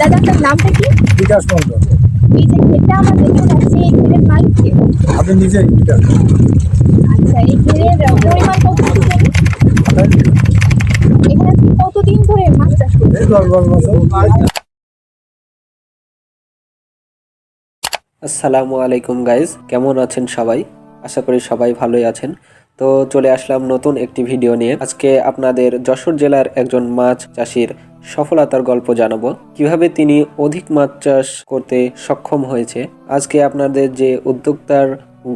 দাদা আপনার নামটা কি? বিকাশ মন্ডল। এই যে ঘেরটা আমার দেখতে পাচ্ছি, এই ঘেরের মালিক কে? আপনি নিজেই বিকাশ। আচ্ছা, এই ঘেরের পরিমাণ কতটুকু জমি? এখানে আপনি কতদিন ধরে মাছ চাষ করছেন? এই 10-12 বছর। আসসালামু আলাইকুম গাইজ, কেমন আছেন সবাই? আশা করি সবাই ভালোই আছেন। তো চলে আসলাম নতুন একটি ভিডিও নিয়ে। আজকে আপনাদের যশোর জেলার একজন মাছ চাষির সফলতার গল্প জানাবো, কিভাবে তিনি অধিক মাছ চাষ করতে সক্ষম হয়েছে। আজকে আপনাদের যে উদ্যোক্তার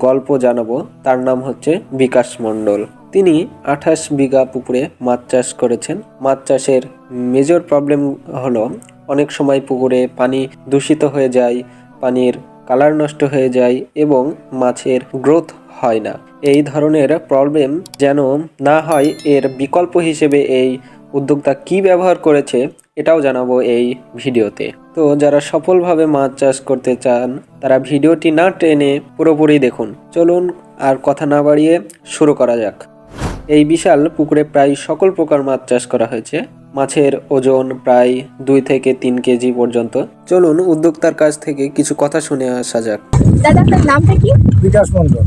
গল্প জানাবো তার নাম হচ্ছে বিকাশ মণ্ডল। তিনি 28 বিঘা পুকুরে মাছ চাষ করেছেন। মাছ চাষের মেজর প্রবলেম হলো অনেক সময় পুকুরে পানি দূষিত হয়ে যায়, পানির কালার নষ্ট হয়ে যায় এবং মাছের গ্রোথ হয় না। এই ধরনের প্রবলেম যেন না হয় এর বিকল্প হিসেবে এই উদ্যোক্তা কি ব্যবহার করেছে এটাও জানাবো এই ভিডিওতে। তো যারা সফলভাবে মাছ চাষ করতে চান তারা ভিডিওটি না টেনে পুরোপুরি দেখুন। চলুন আর কথা না বাড়িয়ে শুরু করা যাক। এই বিশাল পুকুরে প্রায় সকল প্রকার মাছ চাষ করা হয়েছে। মাছের ওজন প্রায় 2 থেকে 3 কেজি পর্যন্ত। চলুন উদ্যোক্তার কাছ থেকে কিছু কথা শুনে আসা যাক। দাদা আপনার নামটা কি? বিকাশ মন্ডল।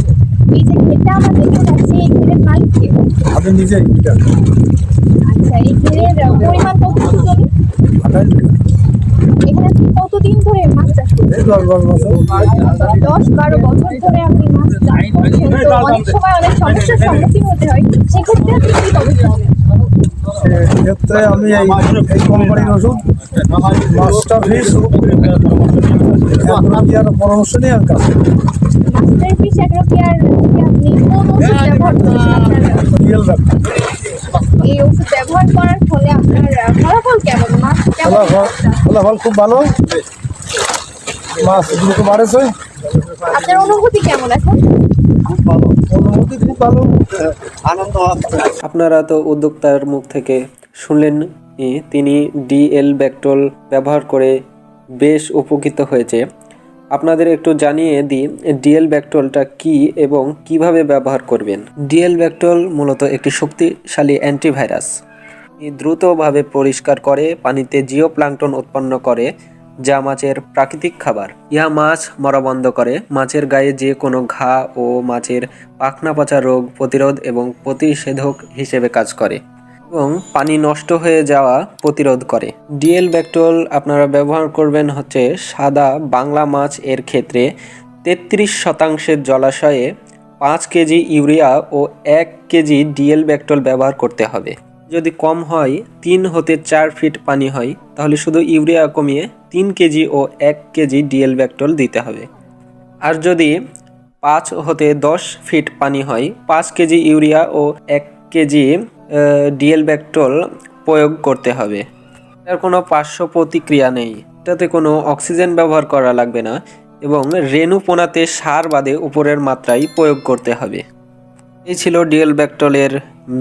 এই যে ঘেরটা আমার দেখতে পাচ্ছি, এই ঘেরের মালিক কে? আপনি নিজেই বিকাশ। আচ্ছা, এই ঘেরের পরিমাণ কতটুকু জমি? 28 বিঘা। এখানে আপনি কতদিন ধরে মাছ চাষ করছেন? এই 10-12 বছর। 10-12 বছর ধরে আপনি মাছ চাষ করছেন, তো অনেক সময় অনেক সমস্যার সম্মুখীন হতে হয়, সেক্ষেত্রে আপনি কি পদক্ষেপ নেন? সেক্ষেত্রে আমি এই কোম্পানির ওষুধ, মাস্টার ফিশ, ইয়ার পরামর্শ নিয়ে আর কাজ করি। মাস্টার ফিশ অ্যাগ্রো কেয়ার থেকে আপনি কোন ওষুধ ব্যবহার করেছেন? রিয়েল ব্যাপার। এই ওষুধ ব্যবহার করার ফলে আপনার ফলাফল কেমন? মাছ কেমন? ফলাফল খুব ভালো, মাছ দ্রুত বাড়েছে। আপনার অনুভূতি কেমন এখন? খুব ভালো অনুভূতি, খুব ভালো আনন্দ হচ্ছে। আপনারা তো উদ্যোক্তার মুখ থেকে শুনলেন, তিনি ডিএল ব্যাকটোল ব্যবহার করে বেশ উপকৃত হয়েছে। আপনাদের একটু জানিয়ে দিই ডিএল ব্যাকটোলটা কি এবং কিভাবে ব্যবহার করবেন। ডিএল ব্যাকটোল মূলত একটি শক্তিশালী অ্যান্টিভাইরাস। দ্রুতভাবে পরিষ্কার করে পানিতে জিও প্লাঙ্কটন উৎপন্ন করে, যা মাছের প্রাকৃতিক খাবার। ইহা মাছ মরা বন্ধ করে, মাছের গায়ে যে কোনো ঘা ও মাছের পাখনা পচা রোগ প্রতিরোধ এবং প্রতিষেধক হিসেবে কাজ করে এবং পানি নষ্ট হয়ে যাওয়া প্রতিরোধ করে। ডিএল ব্যাকটোল আপনারা ব্যবহার করবেন হচ্ছে সাদা বাংলা মাছ এর ক্ষেত্রে 33% জলাশয়ে 5 কেজি ইউরিয়া ও 1 কেজি ডিএল ব্যাকটোল ব্যবহার করতে হবে। যদি কম হয় 3 হতে 4 ফিট পানি হয় তাহলে শুধু ইউরিয়া কমিয়ে 3 কেজি ও 1 কেজি ডিএল ব্যাকটোল দিতে হবে। আর যদি 5 হতে 10 ফিট পানি হয় 5 কেজি ইউরিয়া ও 1 কেজি ডিএল ব্যাকটোল প্রয়োগ করতে হবে। এর কোনো পার্শ্ব প্রতিক্রিয়া নেই, এটাতে কোনো অক্সিজেন ব্যবহার করা লাগবে না এবং রেণু পোনাতে সার বাদে উপরের মাত্রায় প্রয়োগ করতে হবে। এই ছিল ডিএল ব্যাকটোলের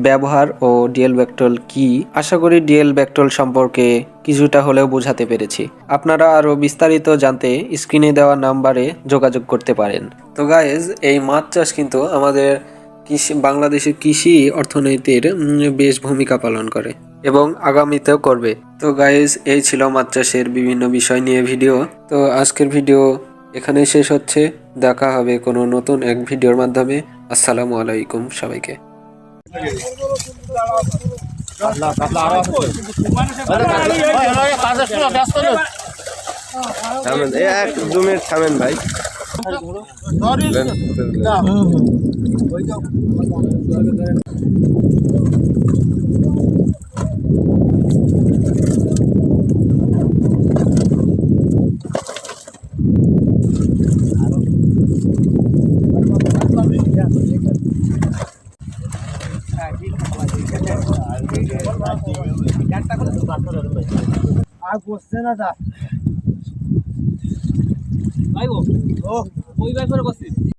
ব্যবহার ও ডিএল ব্যাকটোল কি। আশা করি ডিএল ব্যাকটোল সম্পর্কে কিছুটা হলেও বোঝাতে পেরেছি। আপনারা আরও বিস্তারিত জানতে স্ক্রিনে দেওয়া নাম্বারে যোগাযোগ করতে পারেন। তো গাইজ, এই মাছ চাষ কিন্তু আমাদের বাংলাদেশের কৃষি অর্থনীতির বেশ ভূমিকা পালন করে এবং আগামীতেও করবে। তো গাইজ, এই ছিল মাছ চাষের বিভিন্ন বিষয় নিয়ে ভিডিও। তো আজকের ভিডিও এখানেই শেষ হচ্ছে। দেখা হবে কোনো নতুন এক ভিডিওর মাধ্যমে। আসসালামু আলাইকুম সবাইকে। এক 2 মিনিট থামেন ভাই। আর বসছে না দা ভাই ও ওই ব্যাপারে করছিস।